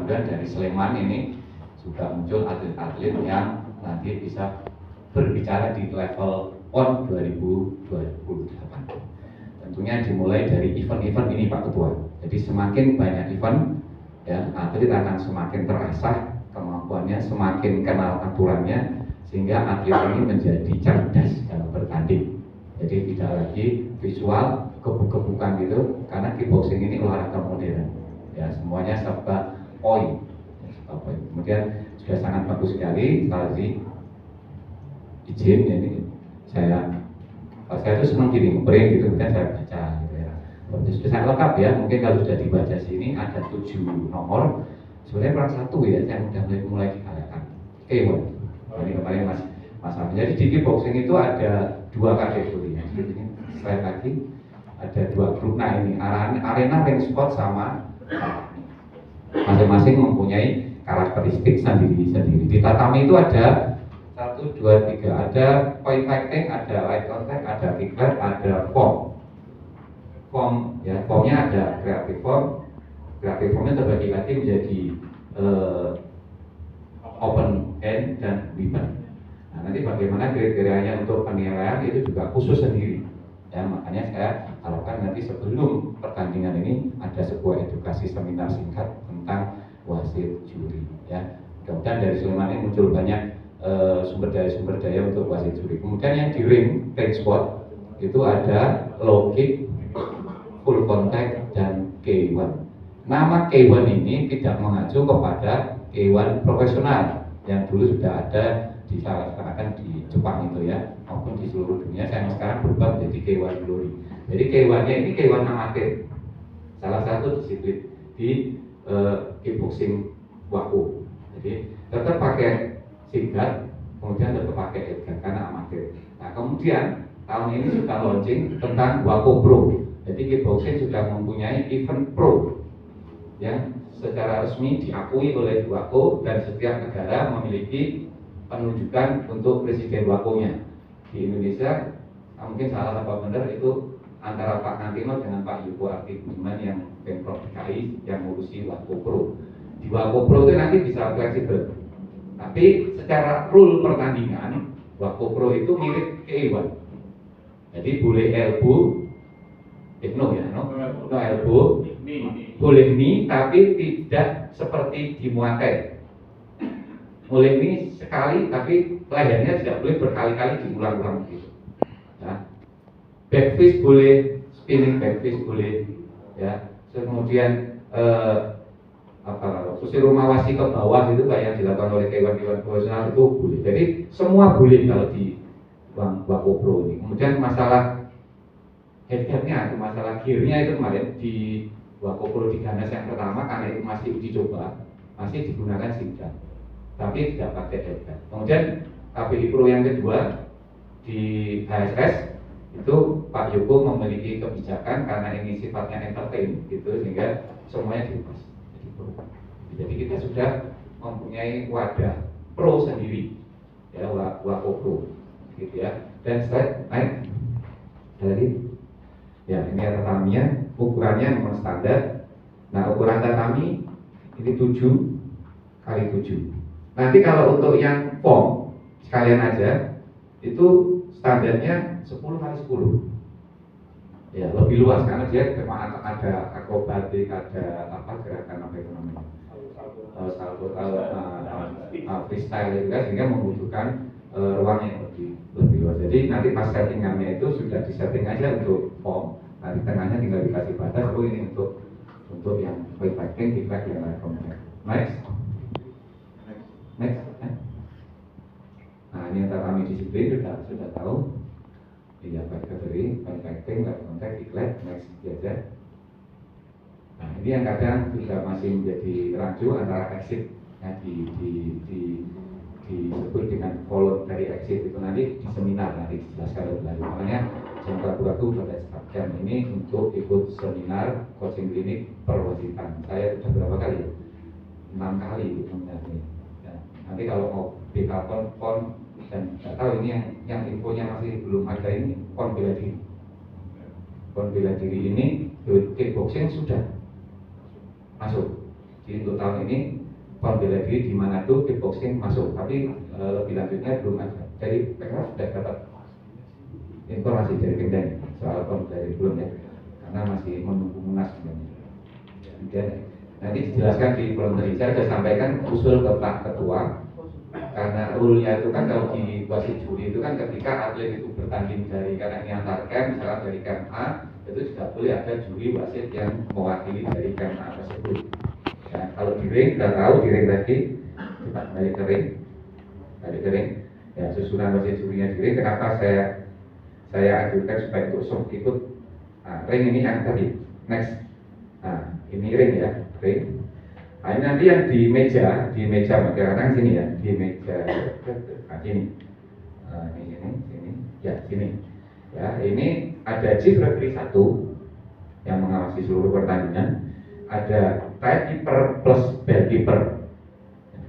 mudah-mudahan dari Sleman ini juga muncul atlet-atlet yang nanti bisa berbicara di level PON 2028. Tentunya dimulai dari event-event ini Pak Ketua. Jadi semakin banyak event, ya, atlet akan semakin terasah kemampuannya, semakin kenal aturannya, sehingga atlet ini menjadi cerdas dalam bertanding. Jadi tidak lagi visual, gebuk-gebukan gitu, karena kickboxing ini olahraga modern. Ya, semuanya serba poin. Kemudian sudah sangat bagus sekali, tadi izin ini saya itu senang gini, ngeprint gitu, kemudian saya baca gitu ya. Sudah sangat lengkap ya, mungkin kalau sudah dibaca sini ada 7 nomor. Sebenarnya kurang satu ya, saya sudah mulai dikatakan. Oke, ini kemarin Mas Ahmad. Jadi di kickboxing itu ada 2 kategori. Ini slide lagi, ada 2 grup. Nah ini arena ring sport sama masing-masing mempunyai karakteristik sendiri-sendiri. Di tatami itu ada 1, 2, 3, ada point fighting, ada light contact, ada kickback, ada form. Ya, formnya ada creative form. Creative formnya terbagi lagi menjadi open hand dan weapon. Nah, nanti bagaimana kriterianya untuk penilaian itu juga khusus sendiri. Ya, makanya saya harapkan nanti sebelum pertandingan ini ada sebuah edukasi seminar singkat tentang wasit juri. Ya, kemudian dari Sleman ini muncul banyak sumber daya untuk wasit juri. Kemudian yang di ring sport itu ada low kick, full contact, dan K1. Nama K1 ini tidak mengacu kepada K1 profesional yang dulu sudah ada dilaksanakan di Jepang itu ya, maupun di seluruh dunia. Saya sekarang berubah menjadi K1 Glory. Jadi K1-nya ini K1 amatir, salah satu disiplin di kickboxing WAKU. Jadi tetap pakai singkat, kemudian tetap pakai headguard karena amatir. Nah kemudian tahun ini sudah launching tentang WAKU Pro. Jadi kickboxing sudah mempunyai event pro yang secara resmi diakui oleh WAKU, dan setiap negara memiliki penunjukan untuk presiden WAKU-nya. Di Indonesia mungkin salah satu benar itu antara Pak Nantino dengan Pak Yuko Arti Budiman yang Pemprov DKI yang ngurusi WAKU Pro. Di WAKU Pro itu nanti bisa fleksibel, tapi secara rule pertandingan WAKU Pro itu mirip K1. Jadi boleh elbow, no elbow, boleh knee, tapi tidak seperti di Muay Thai. Boleh knee sekali, tapi lehernya tidak boleh berkali-kali diulang-ulang gitu. Ya. Backfist boleh, spinning backfist boleh, ya. Kemudian Susirumawasi ke bawah itu kayak yang dilakukan oleh K1 profesional itu boleh. Jadi semua boleh kalau di WAKU Pro ini. Kemudian masalah headguard-nya atau masalah gear-nya itu kemarin di WAKU Pro di Ganas yang pertama, karena itu masih uji coba, masih digunakan singkat, tapi tidak pakai headguard. Kemudian KPI Pro yang kedua di HSS itu Pak Yoko memiliki kebijakan karena ini sifatnya entertain gitu, sehingga semuanya dilepas. Jadi kita sudah mempunyai wadah pro sendiri, ya, WAKU Pro gitu ya. Dan slide naik dari, ya ini tataminya, ukurannya memang standar. Nah ukuran tatami ini 7 kali 7. Nanti kalau untuk yang form sekalian aja itu standarnya 10 kali 10. Ya lebih luas karena dia memang ada akrobatik, ada apa gerakan apa itu namanya, salto, freestyle itu kan, sehingga membutuhkan ruang yang lebih luas. Jadi nanti pas settingannya itu sudah disetting aja untuk form. Nanti tengahnya tinggal dikasih batas. Oh ini untuk yang weight fighting, kickback, yang lain. Next. Nah ini yang kami disiplin sudah tahu. Iya, kategori weight fighting, light contact, kickback, next aja. Nah ini yang kadang juga masih menjadi rancu antara exit yang disebut dengan voluntary exit itu nanti di seminar nanti dijelaskan lebih lanjut. Makanya jam ragu-ragu pada jam ini untuk ikut seminar coaching klinik perwasitan. Saya sudah berapa kali? 6 kali itu sebenarnya. Ya, nanti kalau mau BK pon dan nggak tahu ini yang infonya masih belum ada ini pon bela diri. Pon bela diri ini kickboxing sudah masuk Jadi untuk tahun ini PON bela diri di Manado kickboxing masuk, tapi lebih lanjutnya belum ada. Jadi PKF sudah dapat informasi dari Pemda soal PON bela diri belum ya, karena masih menunggu munas sebenarnya. Kemudian nanti dijelaskan di voluntary. Saya sudah sampaikan usul ke Pak Ketua, karena rule-nya itu kan kalau di wasit juri itu kan ketika atlet itu bertanding dari karena ini antar camp, misalnya dari camp A, itu tidak boleh ada juri wasit yang mewakili dari camp A tersebut. Ya, kalau di ring kita tahu di ring tadi kita balik ke ring, ya susunan wasit jurinya di ring. Kenapa saya anjurkan supaya untuk ikut ring ini yang tadi next. Nah ini ring ya, ring. Nah, ini nanti yang di meja kadang sini ya, di meja sini. Ini ya sini. Ya, ini ada chief referee 1 yang mengawasi seluruh pertandingan. Ada timekeeper plus bellkeeper.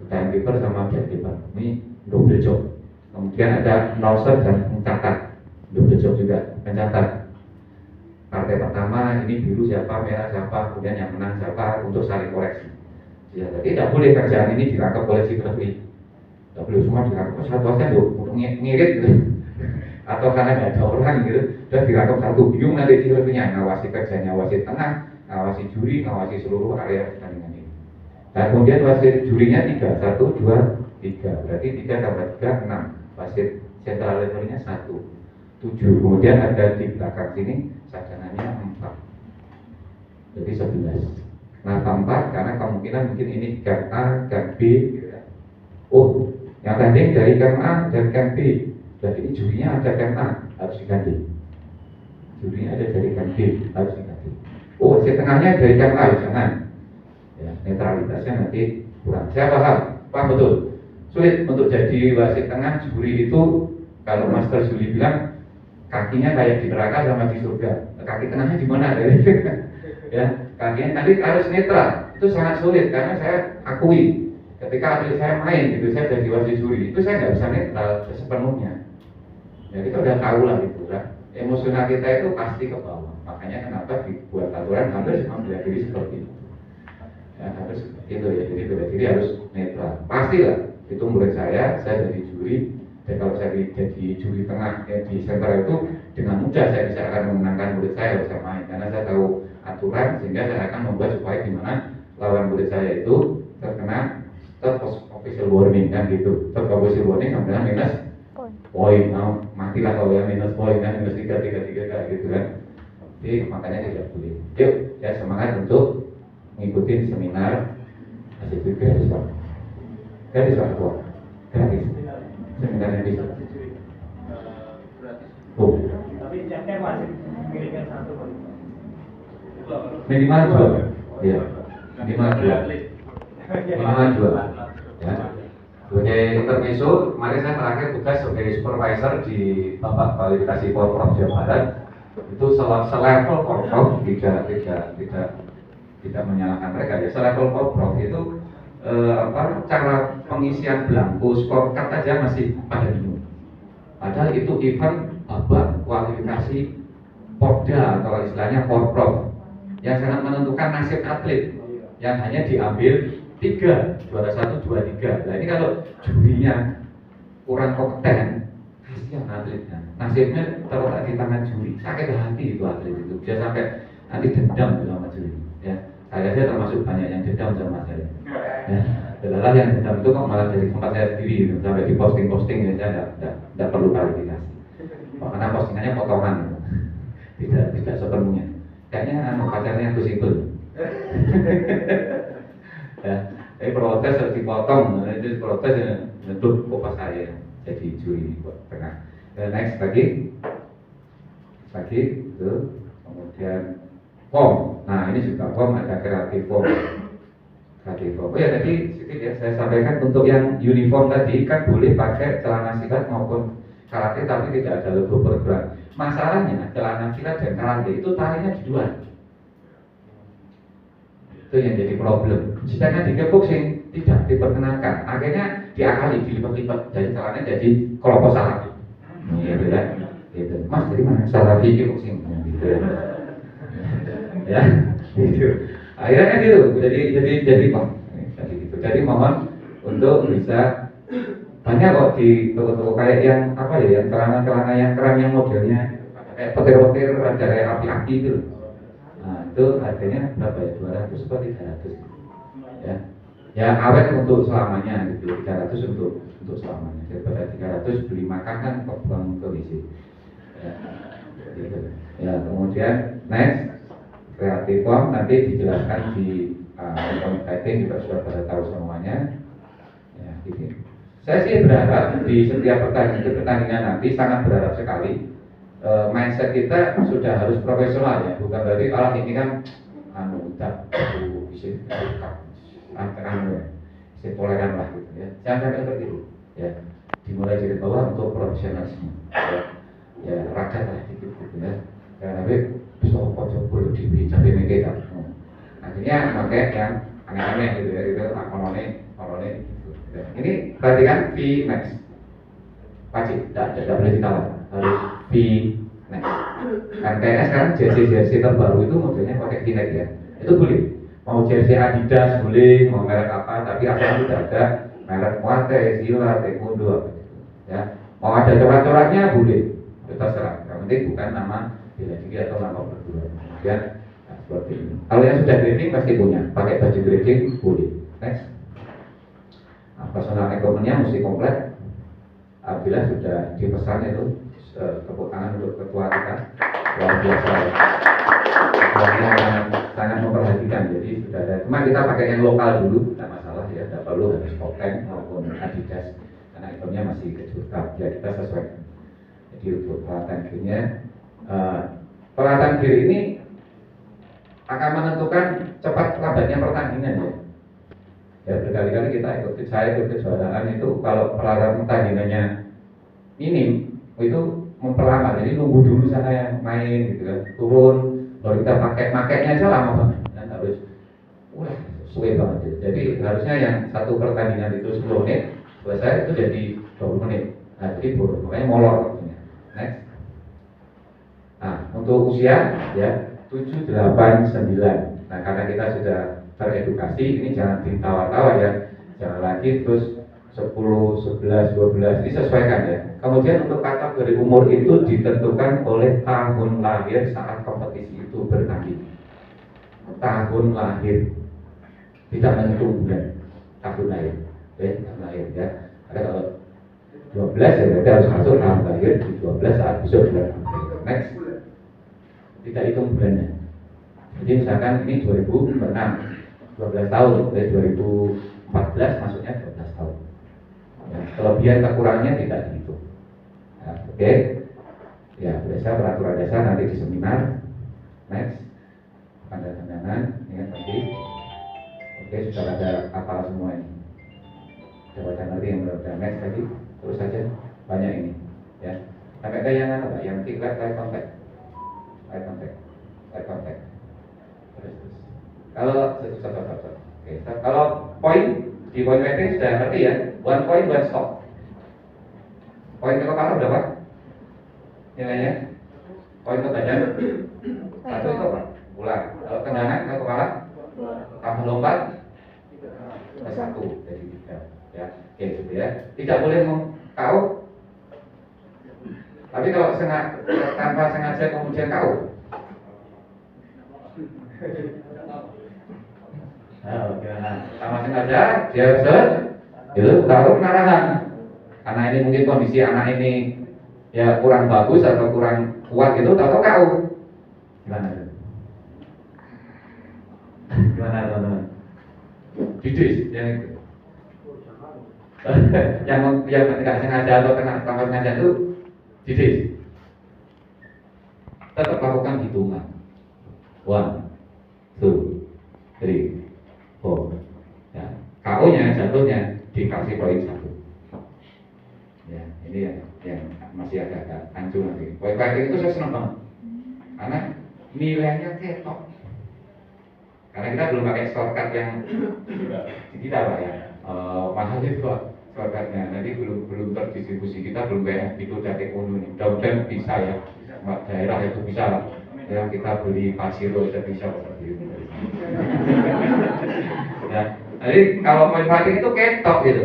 Timekeeper sama bellkeeper. Ini double job. Kemudian ada announcer dan pencatat. Double job juga, pencatat. Partai pertama ini biru siapa, merah siapa, kemudian yang menang siapa untuk saling koreksi. Ya, jadi tidak boleh kerjaan ini dirangkap oleh si referee. Tidak boleh semua dirangkap satu aja untuk ngirit gitu. Atau karena tidak ada orang gitu, sudah dirangkap satu, bingung nanti si referee-nya ngawasi kerjanya wasit tengah, ngawasi juri, ngawasi seluruh area pertandingan ini. Dan kemudian wasit jurinya 3, 1, 2, 3, berarti 3 tambah 3, 6. Wasit sentral levelnya 1, 7. Kemudian ada di belakang sini cadangannya 4, jadi 11. Kenapa 4? Karena kemungkinan mungkin ini camp A, camp B gitu ya. Oh, yang tanding dari camp A dan camp B, berarti ini jurinya ada camp A, harus diganti. Jurinya ada dari camp B, harus diganti. Oh, wasit tengahnya dari camp A, jangan. Ya, netralitasnya nanti kurang. Saya paham betul. Sulit untuk jadi wasit tengah juri itu. Kalau Master Juli bilang kakinya kayak di neraka sama di surga. Kaki tengahnya di mana? Ya, kakinya nanti harus netral. Itu sangat sulit karena saya akui ketika atlet saya main gitu, saya jadi wasit juri itu saya nggak bisa netral sepenuhnya. Ya kita udah tahu lah gitu kan. Emosional kita itu pasti ke bawah. Makanya kenapa dibuat aturan hampir semua bela diri seperti itu. Ya, harus itu ya, jadi bela diri harus netral. Pastilah itu menurut saya jadi juri. Dan kalau saya jadi juri tengah di center itu dengan mudah saya bisa akan memenangkan murid saya kalau saya main karena saya tahu aturan sehingga saya akan membuat supaya gimana lawan murid saya itu terkena third official warning kan gitu. Third official warning sampai minus poin, matilah kalau yang minus poin kan minus 3 kayak gitu kan. Jadi makanya tidak boleh. Yuk ya semangat untuk mengikuti seminar masih itu gratis Pak. Gratis Pak Ketua. Gratis. Seminarnya bisa. Oh. Tapi jamnya masih mengirimkan 1 Pak. Minimal 2. Iya. Minimal 2. Ya. Sebagai intermezzo, kemarin saya terakhir tugas sebagai supervisor di Bapak Kualifikasi Porprov Jawa Barat. Itu selevel Porprov tidak menyalahkan mereka ya. Selevel Porprov itu cara pengisian belangko scorecard aja masih pada bingung. Padahal itu event babak kualifikasi Porda atau istilahnya Porprov yang sangat menentukan nasib atlet yang hanya diambil 3, juara 1, 2, 3. Nah ini kalau jurinya kurang kompeten, kasihan atletnya. Nasibnya terletak di tangan juri. Sakit hati itu atlet itu. Bisa sampai nanti dendam sama juri. Ya, saya termasuk banyak yang dendam sama saya. Ya, adalah yang dendam itu kok malah dari tempat saya sendiri gitu. Sampai di posting ya saya tidak perlu klarifikasi. Karena postingannya potongan, tidak sepenuhnya. Kayaknya pacarnya Gus Ipul. Ya, tapi protes harus dipotong. Itu protes bentuk kopas saya jadi juri tengah. Next lagi, itu kemudian form. Nah ini juga form ada kreatif form. Oh ya tadi sedikit ya saya sampaikan untuk yang uniform tadi kan boleh pakai celana silat maupun karate tapi tidak ada logo bergerak. Masalahnya celana silat dan karate itu talinya di luar. Itu yang jadi problem. Sedangkan di kickboxing tidak diperkenalkan. Akhirnya diakali, dilipat-lipat jadi celananya jadi kelompok salah. Gitu ya. Gitu. Mas dari mana? Salah kickboxing. Gitu ya. Ya, gitu. Akhirnya kan gitu, jadi gitu. Jadi mohon untuk bisa banyak kok di toko-toko kayak yang apa ya, yang celana-celana yang keren yang modelnya kayak petir-petir ada kayak api-api itu. Nah itu harganya berapa ya? 200 atau 300 ya. Ya awet untuk selamanya gitu, 300 untuk selamanya. Daripada 300 beli makan kan kok buang ke WC. Ya, gitu. Ya kemudian next Creative Form nanti dijelaskan di writing juga sudah pada tahu semuanya. Ya, gitu. Saya sih berharap di setiap pertandingan nanti sangat berharap sekali mindset kita sudah harus profesional ya, bukan berarti kalau ini kan udah bisa toleran lah gitu ya. Jangan sampai seperti itu ya. Dimulai dari bawah untuk profesionalisme ya rakyat lah gitu ya. Karena bisa pojok bulu di cabai mereka akhirnya pakai yang aneh-aneh gitu ya, itu kolone gitu. Ini perhatikan V next wajib, tidak boleh ditawar, harus V next. Kan kayaknya sekarang jersey terbaru itu modelnya pakai V next ya, itu boleh. Mau jersey Adidas boleh, mau merek apa, tapi asal tidak ada merek Muay, Silat, Taekwondo ya. Mau ada corak-coraknya boleh, itu terserah. Yang penting bukan nama bela diri atau nama perguruan. Kemudian seperti ini. Kalau yang sudah grading pasti punya, pakai baju grading boleh. Next. Personal equipment-nya mesti komplit. Apabila sudah dipesan itu tepuk tangan untuk ketua kita, luar biasa. Ketuanya sangat memperhatikan. Jadi sudah ada. Cuma kita pakai yang lokal dulu, tidak masalah ya. Tidak perlu harus Topeng maupun Adidas, karena itemnya masih kecil. Ya kita sesuaikan. Jadi untuk peralatan gearnya, peralatan gear ini akan menentukan cepat lambatnya pertandingan ya. Ya berkali-kali saya ikut kejuaraan itu kalau peralatan pertandingannya minim itu memperlambat, jadi nunggu dulu sana yang main gitu kan, turun baru kita pakainya aja lama banget dan harus suwe banget. Jadi harusnya yang satu pertandingan itu 10 menit selesai itu jadi 20 menit. Nah jadi makanya molor waktunya. Next. Nah untuk usia ya 7, 8, 9. Nah karena kita sudah teredukasi, ini jangan ditawar-tawar ya, jangan lagi terus 10, 11, 12, disesuaikan ya. Kemudian untuk kategori umur itu ditentukan oleh tahun lahir saat kompetisi itu bertanding. Tahun lahir, tidak menentu bulan, tahun lahir, tahun lahir ya. Ada kalau 12 ya berarti harus masuk tahun lahir di 12 saat besok bulan. Next, tidak hitung bulannya. Jadi misalkan ini 2006, 12 tahun, dari 2014 masuknya 12 tahun. Ya, kelebihan kekurangannya tidak dihitung. Ya, oke. Ya, biasa peraturan dasar nanti di seminar. Next, tanda-tandanan, ingat tadi. Oke, sudah ada hafal semua ini. Jabatan nanti yang berbeda. Next tadi, terus saja banyak ini. Ya, sampai ada yang apa? Yang tingkat eye contact. Terus. Kalau poin di poin mapping sudah ngerti ya, 1 point 1 stop. Poin ke kepala berapa? Nilainya? Poin ke badan? 1 itu apa? Ulang. Kalau tendangan ke kepala? Tambah lompat? 1 jadi 3 ya. Oke gitu ya. Tidak boleh KO. Tapi kalau tanpa sengaja kemudian KO. Sama sengaja dia itu taruh penarahan. Karena ini mungkin kondisi anak ini ya kurang bagus atau kurang kuat gitu, tahu KO. Gimana teman-teman? Didis yang itu. yang tidak sengaja atau tanpa sengaja itu didis. Tetap lakukan hitungan. 1, 2, 3, 4. Ya, KO-nya jatuhnya dikasih poin 1. Ya, ini yang masih agak hancur nanti. Poin itu saya senang banget. Karena nilainya ketok. Karena kita belum pakai scorecard yang kita Pak ya. Mahal itu Pak scorecardnya. Nanti belum terdistribusi, kita belum kayak itu dari Taekwondo nih. Mudah-mudahan bisa ya. Daerah itu bisa lah. Yang kita beli pasir itu bisa seperti itu. Ya, jadi kalau point fighting itu ketok gitu,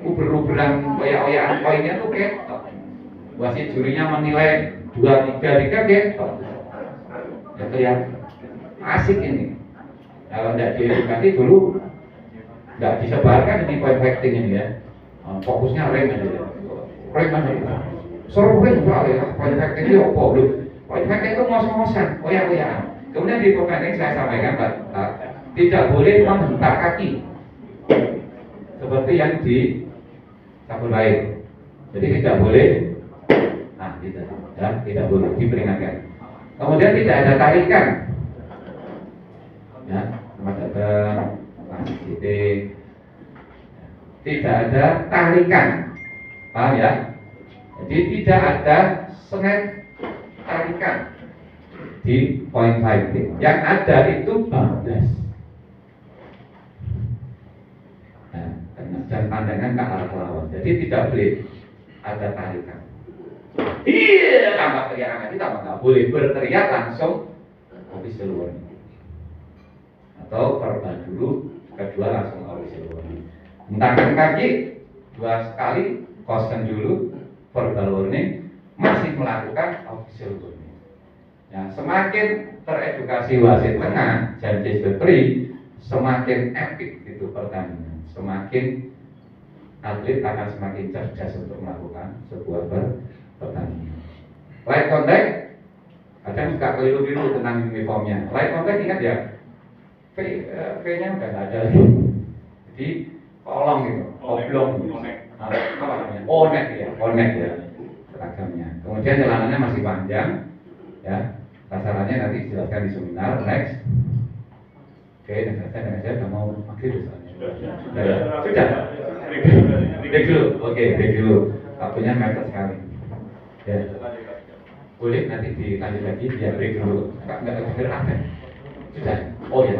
uber-uberan oyak-oyakan poinnya tuh ketok. Wasit jurinya menilai 2-3 ketok. Itu yang asik ini. Kalau tidak diedukasi dulu, nggak disebarkan ini point fighting ini ya. Fokusnya rem aja ya. Rem aja. Seru rem soalnya point fighting itu apa? Point fighting itu ngos-ngosan, oyak-oyakan. Kemudian di point fighting saya sampaikan Pak, tidak boleh menghentak kaki seperti yang di sabun lain. Jadi tidak boleh, tidak boleh diperingatkan. Kemudian tidak ada tarikan, ya, ada titik, tidak ada tarikan, paham ya? Jadi tidak ada senet tarikan di point fighting. Yang ada itu bablas. Dan pandangan ke arah lawan. Jadi tidak boleh ada tarikan. Iya, tambah teriakan kita nggak boleh berteriak langsung official warning. Atau verbal dulu, kedua langsung official warning. Hentangkan kaki 2 kali, koskan dulu, verbal warning, masih melakukan official warning. Ya, semakin teredukasi wasit tengah, janji free, semakin epic itu pertandingan. Semakin atlet akan semakin cerdas untuk melakukan sebuah pertandingan. Light contact, kadang suka keliru-keliru tentang uniformnya. Light contact ingat ya, V-nya udah nggak ada lagi. Jadi kolong gitu, oblong, apa namanya? Onek ya, seragamnya. Kemudian celananya masih panjang, ya. Sasarannya nanti dijelaskan di seminar. Next. Oke, saya udah mau maghrib soalnya. Sudah. Break dulu. Oke, break dulu. Waktunya mepet sekali. Ya. Boleh nanti dilanjut lagi, biar break dulu. Enggak denger apa. Sudah. Oh ya,